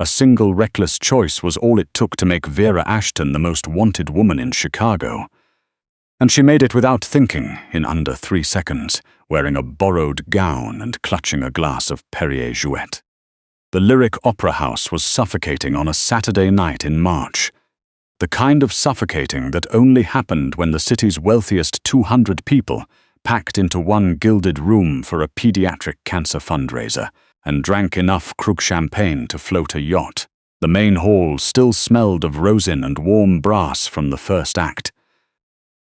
A single reckless choice was all it took to make Vera Ashton the most wanted woman in Chicago. And she made it without thinking, in under 3 seconds, wearing a borrowed gown and clutching a glass of Perrier Jouet. The Lyric Opera House was suffocating on a Saturday night in March. The kind of suffocating that only happened when the city's wealthiest 200 people packed into one gilded room for a pediatric cancer fundraiser and drank enough Krug champagne to float a yacht. The main hall still smelled of rosin and warm brass from the first act.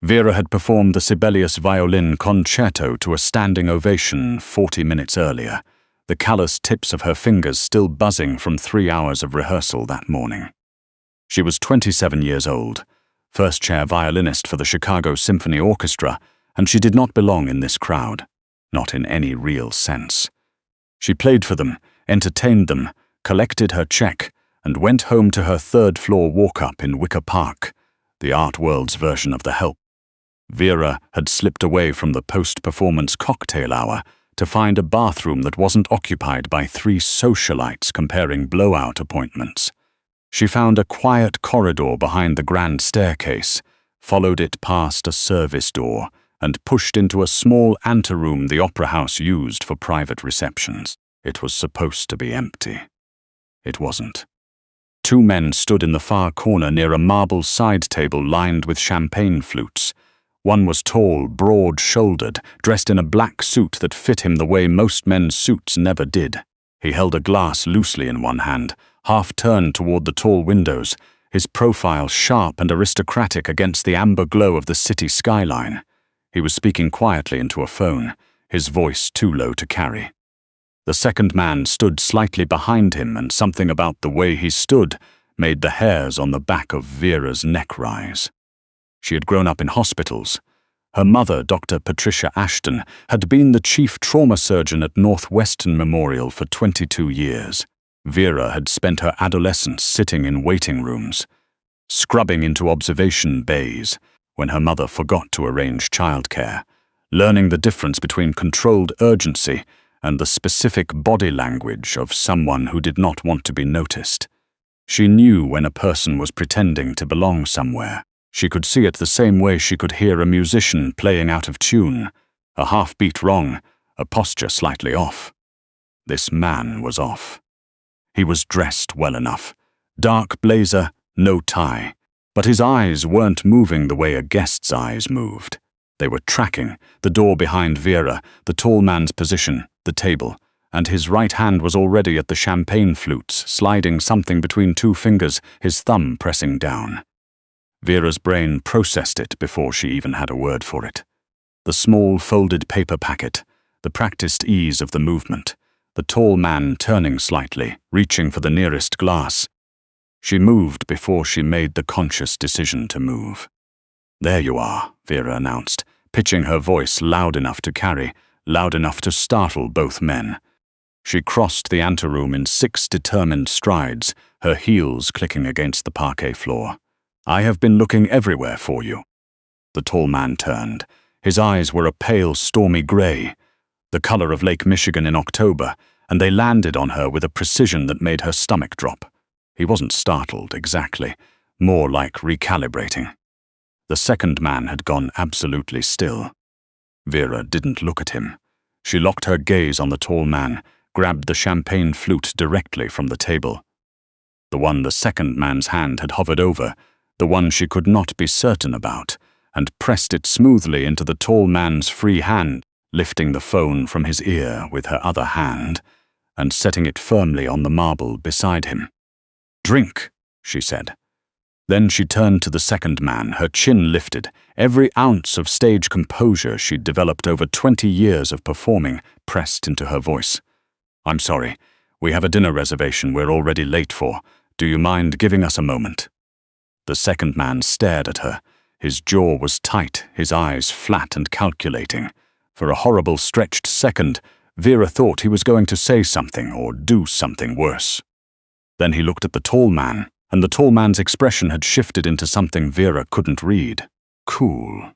Vera had performed the Sibelius violin concerto to a standing ovation 40 minutes earlier, the callous tips of her fingers still buzzing from 3 hours of rehearsal that morning. She was 27 years old, first-chair violinist for the Chicago Symphony Orchestra, and she did not belong in this crowd, not in any real sense. She played for them, entertained them, collected her check, and went home to her third-floor walk-up in Wicker Park, the art world's version of the Help. Vera had slipped away from the post-performance cocktail hour to find a bathroom that wasn't occupied by 3 socialites comparing blowout appointments. She found a quiet corridor behind the grand staircase, followed it past a service door, and pushed into a small anteroom the opera house used for private receptions. It was supposed to be empty. It wasn't. 2 men stood in the far corner near a marble side table lined with champagne flutes. One was tall, broad-shouldered, dressed in a black suit that fit him the way most men's suits never did. He held a glass loosely in one hand, half turned toward the tall windows, his profile sharp and aristocratic against the amber glow of the city skyline. He was speaking quietly into a phone, his voice too low to carry. The second man stood slightly behind him, and something about the way he stood made the hairs on the back of Vera's neck rise. She had grown up in hospitals. Her mother, Dr. Patricia Ashton, had been the chief trauma surgeon at Northwestern Memorial for 22 years. Vera had spent her adolescence sitting in waiting rooms, scrubbing into observation bays when her mother forgot to arrange childcare, learning the difference between controlled urgency and the specific body language of someone who did not want to be noticed. She knew when a person was pretending to belong somewhere. She could see it the same way she could hear a musician playing out of tune, a half-beat wrong, a posture slightly off. This man was off. He was dressed well enough. Dark blazer, no tie. But his eyes weren't moving the way a guest's eyes moved. They were tracking the door behind Vera, the tall man's position, the table, and his right hand was already at the champagne flutes, sliding something between 2 fingers, his thumb pressing down. Vera's brain processed it before she even had a word for it. The small folded paper packet, the practiced ease of the movement, the tall man turning slightly, reaching for the nearest glass. She moved before she made the conscious decision to move. "There you are," Vera announced, pitching her voice loud enough to carry, loud enough to startle both men. She crossed the anteroom in 6 determined strides, her heels clicking against the parquet floor. "I have been looking everywhere for you." The tall man turned. His eyes were a pale, stormy gray, the color of Lake Michigan in October, and they landed on her with a precision that made her stomach drop. He wasn't startled, exactly, more like recalibrating. The second man had gone absolutely still. Vera didn't look at him. She locked her gaze on the tall man, grabbed the champagne flute directly from the table. The one the second man's hand had hovered over, the one she could not be certain about, and pressed it smoothly into the tall man's free hand, lifting the phone from his ear with her other hand, and setting it firmly on the marble beside him. "Drink," she said. Then she turned to the second man, her chin lifted, every ounce of stage composure she'd developed over 20 years of performing pressed into her voice. "I'm sorry. We have a dinner reservation we're already late for. Do you mind giving us a moment?" The second man stared at her. His jaw was tight, his eyes flat and calculating. For a horrible stretched second, Vera thought he was going to say something or do something worse. Then he looked at the tall man, and the tall man's expression had shifted into something Vera couldn't read. Cool.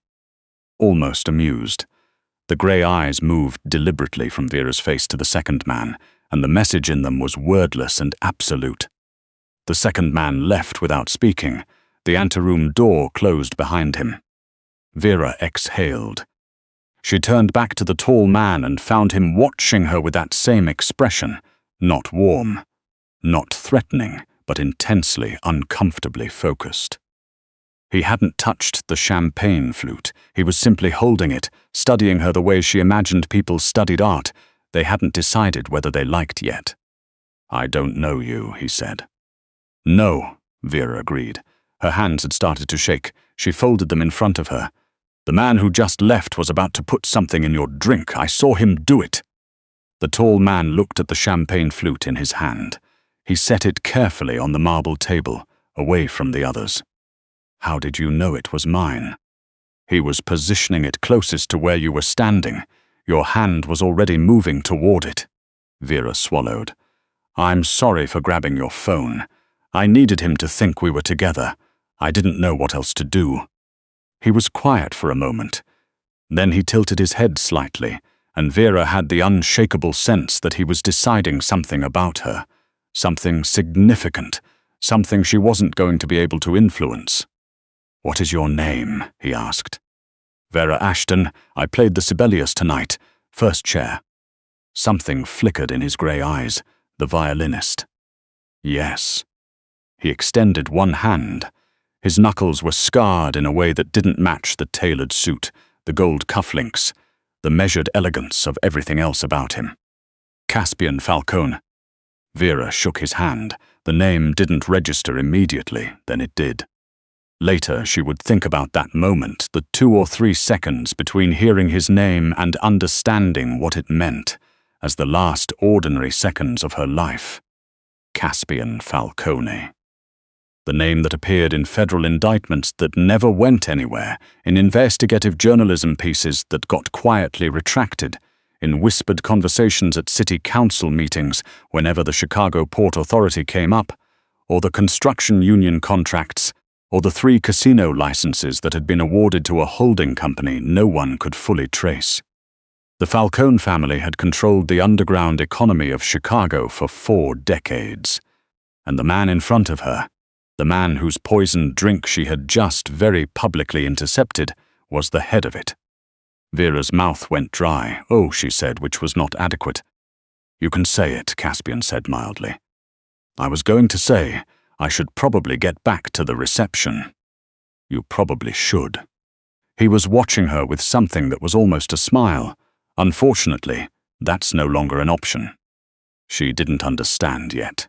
Almost amused. The grey eyes moved deliberately from Vera's face to the second man, and the message in them was wordless and absolute. The second man left without speaking. The anteroom door closed behind him. Vera exhaled. She turned back to the tall man and found him watching her with that same expression, not warm, not threatening, but intensely, uncomfortably focused. He hadn't touched the champagne flute. He was simply holding it, studying her the way she imagined people studied art. They hadn't decided whether they liked yet. "I don't know you," he said. "No," Vera agreed. Her hands had started to shake. She folded them in front of her. "The man who just left was about to put something in your drink. I saw him do it." The tall man looked at the champagne flute in his hand. He set it carefully on the marble table, away from the others. "How did you know it was mine?" "He was positioning it closest to where you were standing. Your hand was already moving toward it." Vera swallowed. "I'm sorry for grabbing your phone. I needed him to think we were together. I didn't know what else to do." He was quiet for a moment. Then he tilted his head slightly, and Vera had the unshakable sense that he was deciding something about her, something significant, something she wasn't going to be able to influence. "What is your name?" he asked. "Vera Ashton. I played the Sibelius tonight. First chair." Something flickered in his grey eyes. The violinist. "Yes." He extended one hand. His knuckles were scarred in a way that didn't match the tailored suit, the gold cufflinks, the measured elegance of everything else about him. "Caspian Falcone." Vera shook his hand. The name didn't register immediately, then it did. Later, she would think about that moment, the 2 or 3 seconds between hearing his name and understanding what it meant, as the last ordinary seconds of her life. Caspian Falcone. The name that appeared in federal indictments that never went anywhere, in investigative journalism pieces that got quietly retracted, in whispered conversations at city council meetings whenever the Chicago Port Authority came up, or the construction union contracts, or the 3 casino licenses that had been awarded to a holding company no one could fully trace. The Falcone family had controlled the underground economy of Chicago for 4 decades. And the man in front of her, the man whose poisoned drink she had just very publicly intercepted, was the head of it. Vera's mouth went dry. "Oh," she said, which was not adequate. "You can say it," Caspian said mildly. "I was going to say, I should probably get back to the reception." "You probably should." He was watching her with something that was almost a smile. Unfortunately, that's no longer an option. She didn't understand yet.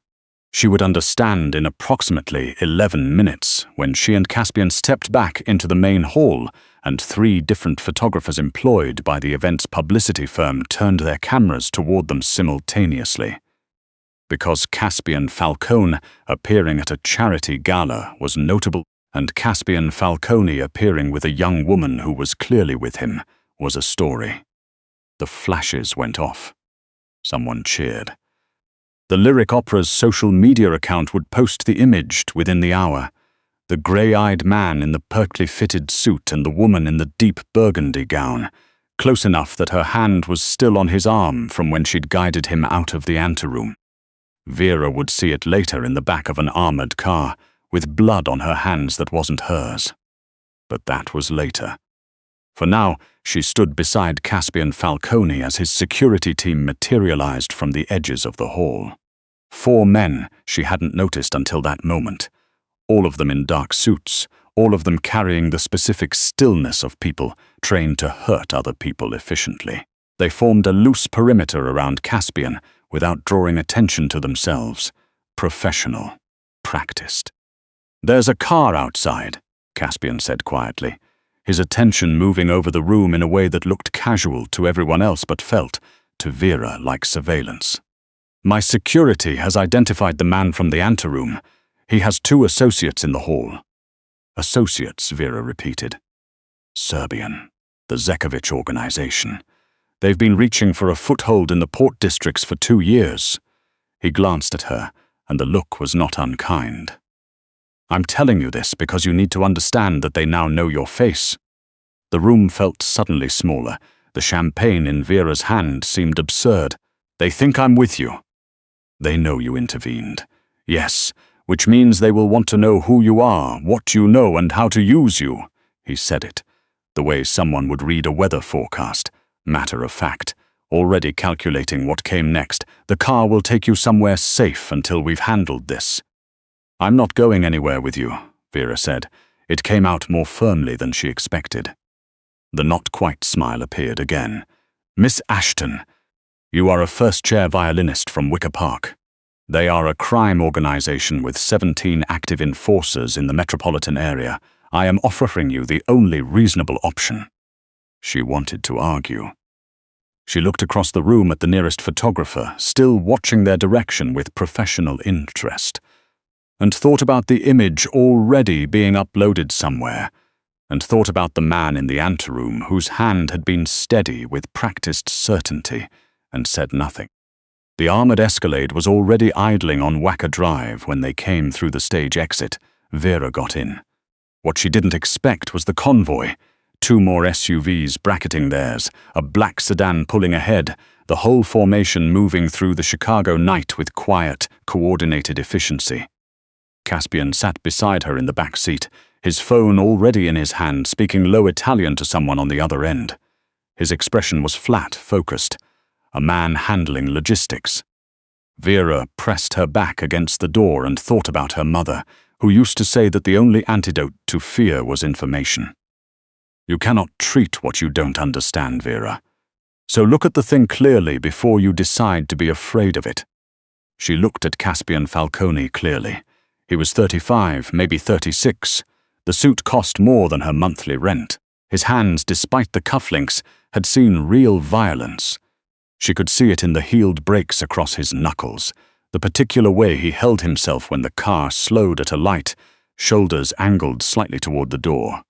She would understand in approximately 11 minutes when she and Caspian stepped back into the main hall and 3 different photographers employed by the event's publicity firm turned their cameras toward them simultaneously. Because Caspian Falcone appearing at a charity gala was notable, and Caspian Falcone appearing with a young woman who was clearly with him was a story. The flashes went off. Someone cheered. The Lyric Opera's social media account would post the image within the hour. The grey-eyed man in the perkily fitted suit and the woman in the deep burgundy gown, close enough that her hand was still on his arm from when she'd guided him out of the anteroom. Vera would see it later in the back of an armored car, with blood on her hands that wasn't hers. But that was later. For now, she stood beside Caspian Falcone as his security team materialized from the edges of the hall. 4 men she hadn't noticed until that moment. All of them in dark suits, all of them carrying the specific stillness of people trained to hurt other people efficiently. They formed a loose perimeter around Caspian without drawing attention to themselves. Professional. Practiced. "There's a car outside," Caspian said quietly, his attention moving over the room in a way that looked casual to everyone else but felt, to Vera, like surveillance. "My security has identified the man from the anteroom. He has 2 associates in the hall." "Associates," Vera repeated. "Serbian. The Zekovic organization. They've been reaching for a foothold in the port districts for 2 years. He glanced at her, and the look was not unkind. "I'm telling you this because you need to understand that they now know your face." The room felt suddenly smaller. The champagne in Vera's hand seemed absurd. "They think I'm with you." "They know you intervened. Yes, which means they will want to know who you are, what you know, and how to use you. He said it, the way someone would read a weather forecast, matter of fact, already calculating what came next. The car will take you somewhere safe until we've handled this. I'm not going anywhere with you, Vera said. It came out more firmly than she expected. The not-quite smile appeared again. Miss Ashton, you are a first-chair violinist from Wicker Park. They are a crime organization with 17 active enforcers in the metropolitan area. I am offering you the only reasonable option. She wanted to argue. She looked across the room at the nearest photographer, still watching their direction with professional interest, and thought about the image already being uploaded somewhere, and thought about the man in the anteroom whose hand had been steady with practiced certainty, and said nothing. The armored Escalade was already idling on Wacker Drive when they came through the stage exit. Vera got in. What she didn't expect was the convoy. 2 more SUVs bracketing theirs, a black sedan pulling ahead, the whole formation moving through the Chicago night with quiet, coordinated efficiency. Caspian sat beside her in the back seat, his phone already in his hand, speaking low Italian to someone on the other end. His expression was flat, focused, a man handling logistics. Vera pressed her back against the door and thought about her mother, who used to say that the only antidote to fear was information. You cannot treat what you don't understand, Vera. So look at the thing clearly before you decide to be afraid of it. She looked at Caspian Falcone clearly. He was 35, maybe 36. The suit cost more than her monthly rent. His hands, despite the cufflinks, had seen real violence. She could see it in the healed breaks across his knuckles, the particular way he held himself when the car slowed at a light, shoulders angled slightly toward the door.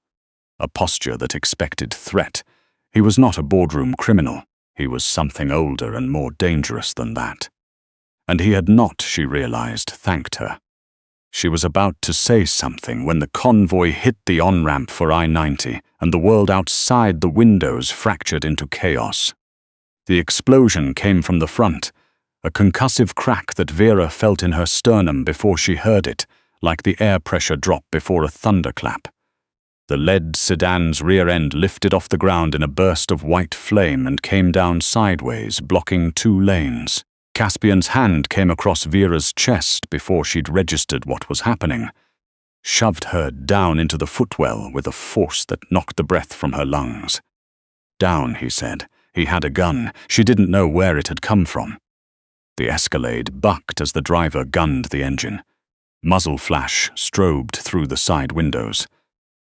A posture that expected threat. He was not a boardroom criminal. He was something older and more dangerous than that. And he had not, she realized, thanked her. She was about to say something when the convoy hit the on-ramp for I-90 and the world outside the windows fractured into chaos. The explosion came from the front, a concussive crack that Vera felt in her sternum before she heard it, like the air pressure drop before a thunderclap. The lead sedan's rear end lifted off the ground in a burst of white flame and came down sideways, blocking 2 lanes. Caspian's hand came across Vera's chest before she'd registered what was happening, shoved her down into the footwell with a force that knocked the breath from her lungs. Down, he said. He had a gun. She didn't know where it had come from. The Escalade bucked as the driver gunned the engine. Muzzle flash strobed through the side windows.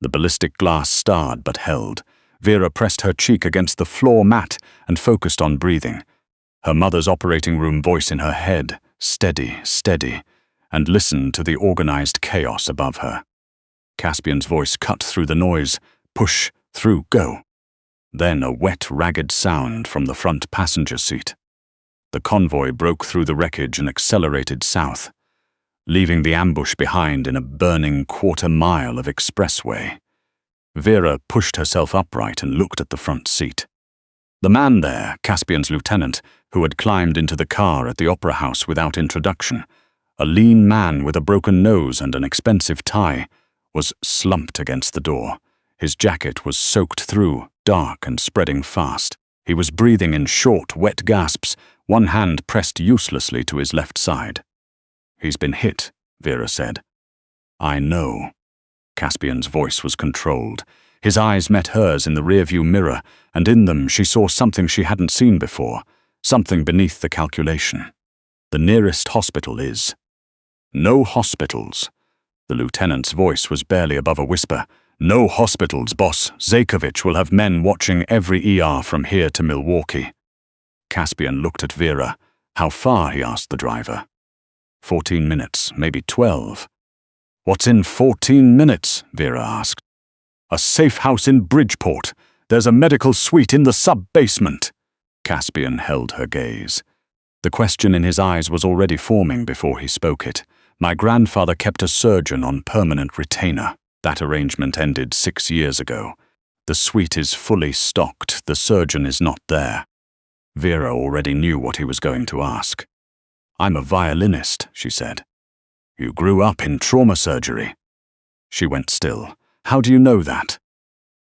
The ballistic glass starred but held. Vera pressed her cheek against the floor mat and focused on breathing. Her mother's operating room voice in her head, steady, steady, and listened to the organized chaos above her. Caspian's voice cut through the noise. Push, through, go. Then a wet, ragged sound from the front passenger seat. The convoy broke through the wreckage and accelerated south, leaving the ambush behind in a burning 1/4 mile of expressway. Vera pushed herself upright and looked at the front seat. The man there, Caspian's lieutenant, who had climbed into the car at the opera house without introduction, a lean man with a broken nose and an expensive tie, was slumped against the door. His jacket was soaked through, dark and spreading fast. He was breathing in short, wet gasps, one hand pressed uselessly to his left side. He's been hit, Vera said. I know. Caspian's voice was controlled. His eyes met hers in the rearview mirror, and in them she saw something she hadn't seen before, something beneath the calculation. The nearest hospital is. No hospitals. The lieutenant's voice was barely above a whisper. No hospitals, boss. Zakovich will have men watching every ER from here to Milwaukee. Caspian looked at Vera. How far, he asked the driver. 14 minutes, maybe 12. What's in 14 minutes? Vera asked. A safe house in Bridgeport. There's a medical suite in the sub-basement. Caspian held her gaze. The question in his eyes was already forming before he spoke it. My grandfather kept a surgeon on permanent retainer. That arrangement ended 6 years ago. The suite is fully stocked. The surgeon is not there. Vera already knew what he was going to ask. I'm a violinist, she said. You grew up in trauma surgery. She went still. How do you know that?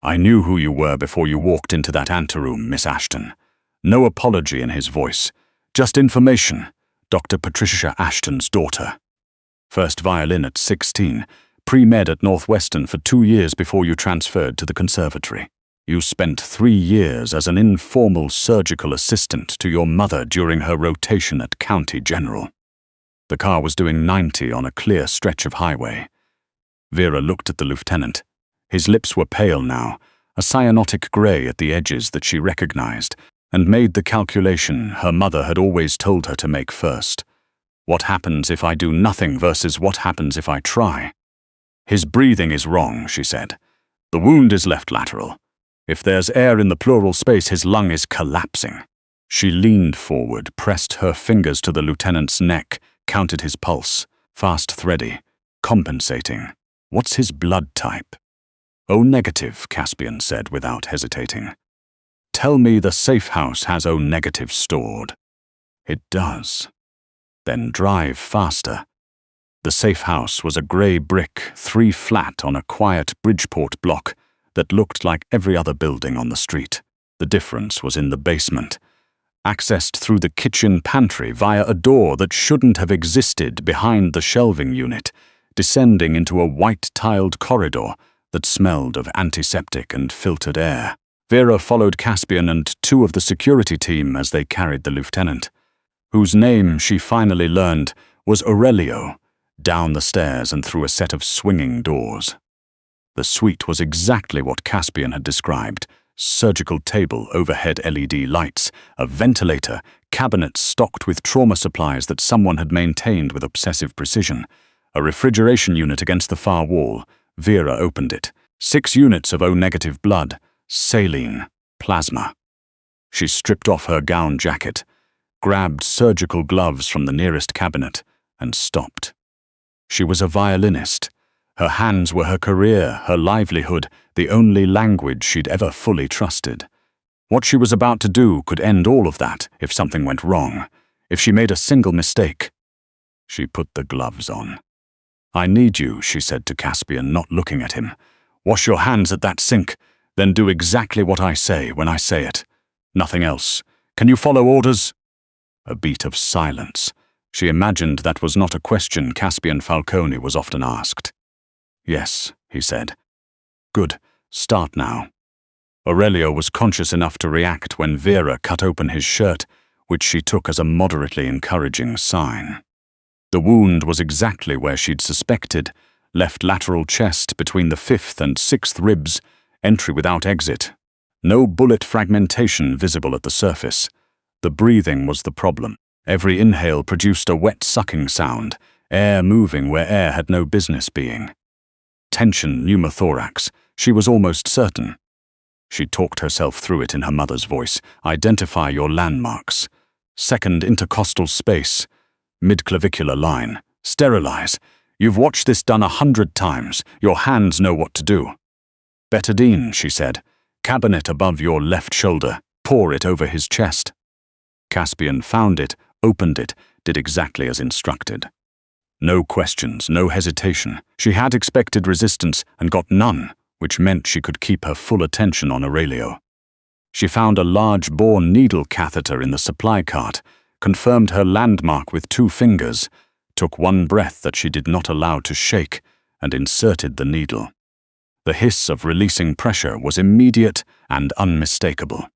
I knew who you were before you walked into that anteroom, Miss Ashton. No apology in his voice. Just information. Dr. Patricia Ashton's daughter. First violin at 16, pre-med at Northwestern for 2 years before you transferred to the conservatory. You spent 3 years as an informal surgical assistant to your mother during her rotation at County General. The car was doing 90 on a clear stretch of highway. Vera looked at the lieutenant. His lips were pale now, a cyanotic grey at the edges that she recognized, and made the calculation her mother had always told her to make first. What happens if I do nothing versus what happens if I try? His breathing is wrong, she said. The wound is left lateral. If there's air in the pleural space, his lung is collapsing. She leaned forward, pressed her fingers to the lieutenant's neck, counted his pulse, fast thready, compensating. What's his blood type? O negative, Caspian said without hesitating. Tell me the safe house has O negative stored. It does. Then drive faster. The safe house was a grey brick, 3 flat on a quiet Bridgeport block that looked like every other building on the street. The difference was in the basement, accessed through the kitchen pantry via a door that shouldn't have existed behind the shelving unit, descending into a white-tiled corridor that smelled of antiseptic and filtered air. Vera followed Caspian and 2 of the security team as they carried the lieutenant, whose name she finally learned was Aurelio, down the stairs and through a set of swinging doors. The suite was exactly what Caspian had described: surgical table, overhead LED lights, a ventilator, cabinets stocked with trauma supplies that someone had maintained with obsessive precision, a refrigeration unit against the far wall. Vera opened it. 6 units of O-negative blood, saline, plasma. She stripped off her gown jacket, grabbed surgical gloves from the nearest cabinet, and stopped. She was a violinist. Her hands were her career, her livelihood, the only language she'd ever fully trusted. What she was about to do could end all of that if something went wrong, if she made a single mistake. She put the gloves on. I need you, she said to Caspian, not looking at him. Wash your hands at that sink, then do exactly what I say when I say it. Nothing else. Can you follow orders? A beat of silence. She imagined that was not a question Caspian Falcone was often asked. Yes, he said. Good. Start now. Aurelio was conscious enough to react when Vera cut open his shirt, which she took as a moderately encouraging sign. The wound was exactly where she'd suspected, left lateral chest between the 5th and 6th ribs, entry without exit. No bullet fragmentation visible at the surface. The breathing was the problem. Every inhale produced a wet sucking sound, air moving where air had no business being. Tension pneumothorax, she was almost certain. She talked herself through it in her mother's voice. Identify your landmarks. 2nd intercostal space, mid-clavicular line. Sterilize. You've watched this done 100 times. Your hands know what to do. Betadine, she said. Cabinet above your left shoulder. Pour it over his chest. Caspian found it, opened it, did exactly as instructed. No questions, no hesitation. She had expected resistance and got none, which meant she could keep her full attention on Aurelio. She found a large bore needle catheter in the supply cart, confirmed her landmark with 2 fingers, took one breath that she did not allow to shake, and inserted the needle. The hiss of releasing pressure was immediate and unmistakable.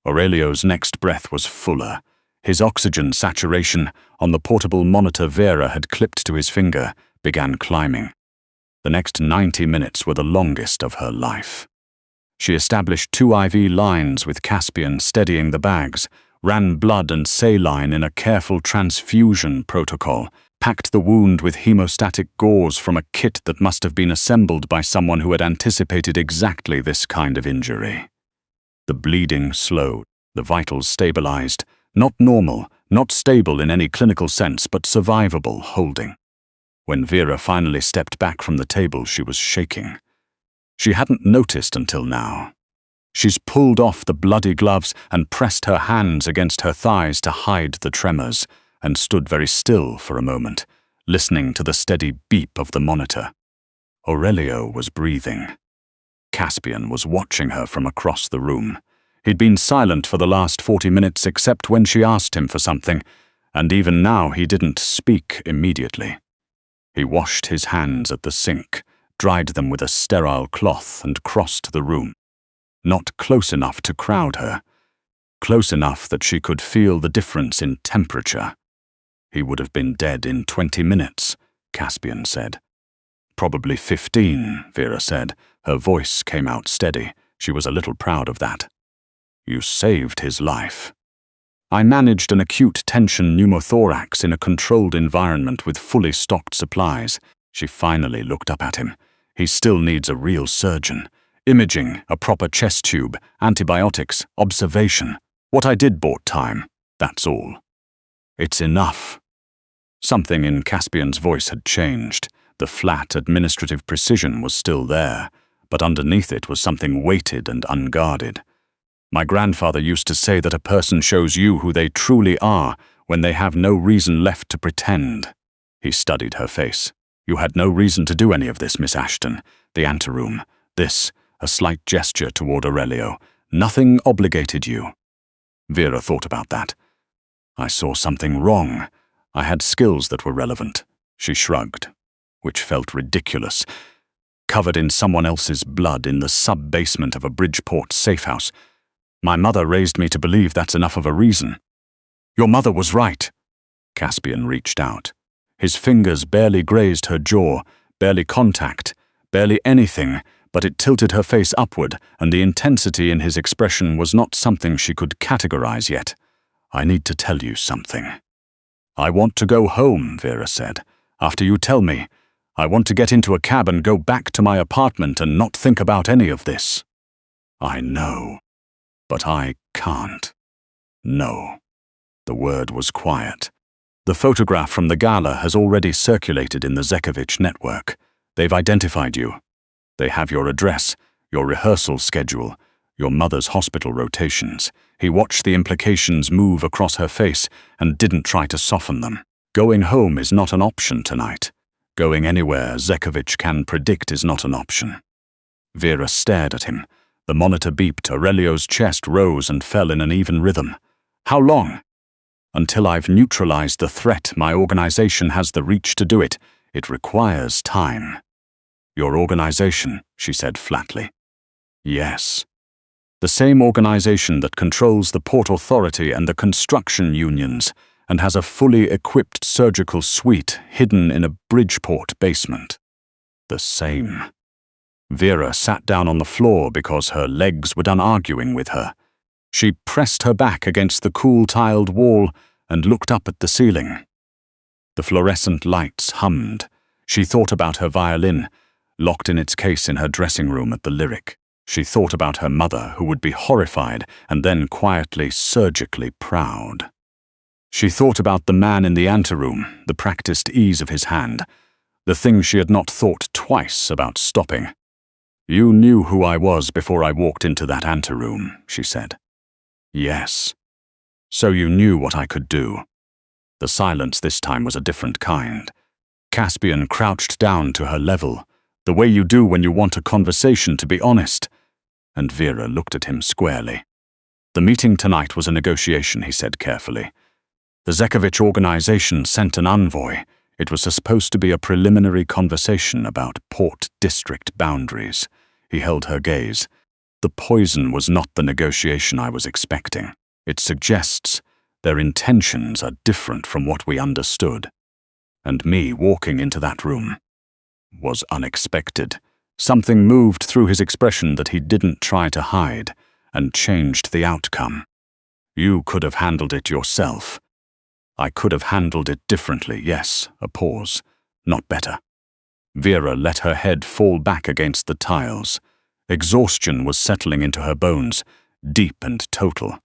Aurelio's next breath was fuller. His oxygen saturation, on the portable monitor Vera had clipped to his finger, began climbing. The next 90 minutes were the longest of her life. She established 2 IV lines with Caspian steadying the bags, ran blood and saline in a careful transfusion protocol, packed the wound with hemostatic gauze from a kit that must have been assembled by someone who had anticipated exactly this kind of injury. The bleeding slowed, the vitals stabilized, not normal, not stable in any clinical sense, but survivable holding. When Vera finally stepped back from the table, she was shaking. She hadn't noticed until now. She's pulled off the bloody gloves and pressed her hands against her thighs to hide the tremors, and stood very still for a moment, listening to the steady beep of the monitor. Aurelio was breathing. Caspian was watching her from across the room. He'd been silent for the last 40 minutes except when she asked him for something, and even now he didn't speak immediately. He washed his hands at the sink, dried them with a sterile cloth, and crossed the room. Not close enough to crowd her. Close enough that she could feel the difference in temperature. He would have been dead in 20 minutes, Caspian said. Probably 15, Vera said. Her voice came out steady. She was a little proud of that. You saved his life. I managed an acute tension pneumothorax in a controlled environment with fully stocked supplies. She finally looked up at him. He still needs a real surgeon. Imaging, a proper chest tube, antibiotics, observation. What I did bought time. That's all. It's enough. Something in Caspian's voice had changed. The flat administrative precision was still there, but underneath it was something weighted and unguarded. My grandfather used to say that a person shows you who they truly are when they have no reason left to pretend. He studied her face. You had no reason to do any of this, Miss Ashton. The anteroom. This, a slight gesture toward Aurelio. Nothing obligated you. Vera thought about that. I saw something wrong. I had skills that were relevant. She shrugged, which felt ridiculous. Covered in someone else's blood in the sub-basement of a Bridgeport safehouse. My mother raised me to believe that's enough of a reason. Your mother was right. Caspian reached out. His fingers barely grazed her jaw, barely contact, barely anything, but it tilted her face upward, and the intensity in his expression was not something she could categorize yet. I need to tell you something. I want to go home, Vera said. After you tell me, I want to get into a cab and go back to my apartment and not think about any of this. I know. But I can't. No. The word was quiet. The photograph from the gala has already circulated in the Zekovich network. They've identified you. They have your address, your rehearsal schedule, your mother's hospital rotations. He watched the implications move across her face and didn't try to soften them. Going home is not an option tonight. Going anywhere Zekovich can predict is not an option. Vera stared at him. The monitor beeped. Aurelio's chest rose and fell in an even rhythm. How long? Until I've neutralized the threat, my organization has the reach to do it. It requires time. Your organization, she said flatly. Yes. The same organization that controls the Port Authority and the construction unions and has a fully equipped surgical suite hidden in a Bridgeport basement. The same. Vera sat down on the floor because her legs were done arguing with her. She pressed her back against the cool tiled wall and looked up at the ceiling. The fluorescent lights hummed. She thought about her violin, locked in its case in her dressing room at the Lyric. She thought about her mother, who would be horrified and then quietly, surgically proud. She thought about the man in the anteroom, the practiced ease of his hand, the thing she had not thought twice about stopping. You knew who I was before I walked into that anteroom, she said. Yes. So you knew what I could do. The silence this time was a different kind. Caspian crouched down to her level, the way you do when you want a conversation to be honest, and Vera looked at him squarely. The meeting tonight was a negotiation, he said carefully. The Zekovich organization sent an envoy. It was supposed to be a preliminary conversation about port district boundaries. He held her gaze. The poison was not the negotiation I was expecting. It suggests their intentions are different from what we understood. And me walking into that room was unexpected. Something moved through his expression that he didn't try to hide and changed the outcome. You could have handled it yourself. I could have handled it differently, yes, a pause, not better. Vera let her head fall back against the tiles. Exhaustion was settling into her bones, deep and total.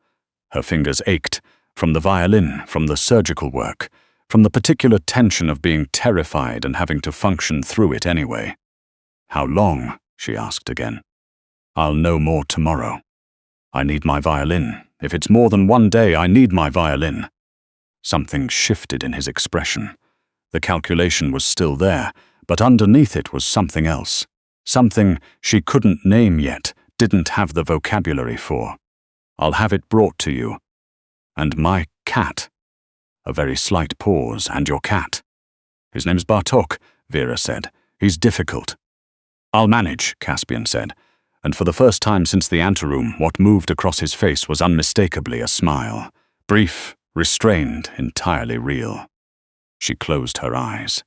Her fingers ached, from the violin, from the surgical work, from the particular tension of being terrified and having to function through it anyway. How long? She asked again. I'll know more tomorrow. I need my violin. If it's more than one day, I need my violin. Something shifted in his expression. The calculation was still there, but underneath it was something else. Something she couldn't name yet, didn't have the vocabulary for. "I'll have it brought to you. And my cat." A very slight pause. "And your cat?" "His name's Bartok," Vera said. "He's difficult." "I'll manage," Caspian said, and for the first time since the anteroom, what moved across his face was unmistakably a smile. Brief, restrained, entirely real. She closed her eyes.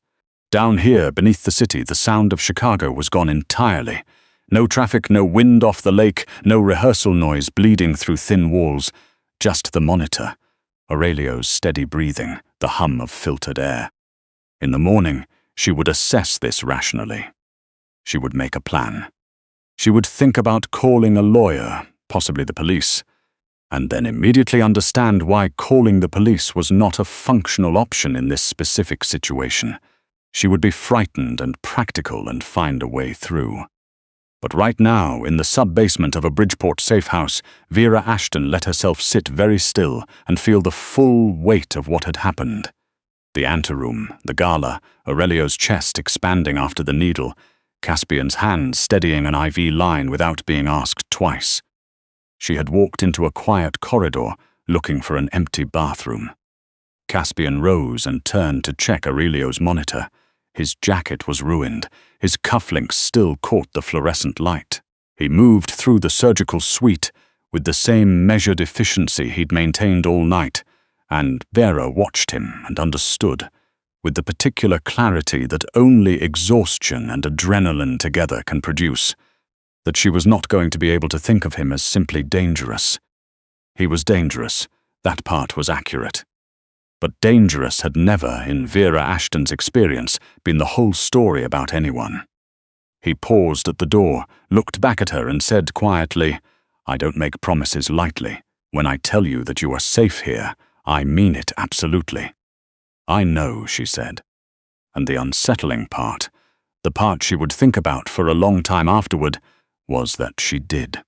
Down here, beneath the city, the sound of Chicago was gone entirely. No traffic, no wind off the lake, no rehearsal noise bleeding through thin walls. Just the monitor, Aurelio's steady breathing, the hum of filtered air. In the morning, she would assess this rationally. She would make a plan. She would think about calling a lawyer, possibly the police, and then immediately understand why calling the police was not a functional option in this specific situation. She would be frightened and practical and find a way through. But right now, in the sub-basement of a Bridgeport safe house, Vera Ashton let herself sit very still and feel the full weight of what had happened. The anteroom, the gala, Aurelio's chest expanding after the needle, Caspian's hand steadying an IV line without being asked twice. She had walked into a quiet corridor, looking for an empty bathroom. Caspian rose and turned to check Aurelio's monitor. His jacket was ruined. His cufflinks still caught the fluorescent light. He moved through the surgical suite with the same measured efficiency he'd maintained all night, and Vera watched him and understood, with the particular clarity that only exhaustion and adrenaline together can produce, that she was not going to be able to think of him as simply dangerous. He was dangerous, that part was accurate. But dangerous had never, in Vera Ashton's experience, been the whole story about anyone. He paused at the door, looked back at her and said quietly, "I don't make promises lightly. When I tell you that you are safe here, I mean it absolutely." "I know," she said. And the unsettling part, the part she would think about for a long time afterward, was that she did.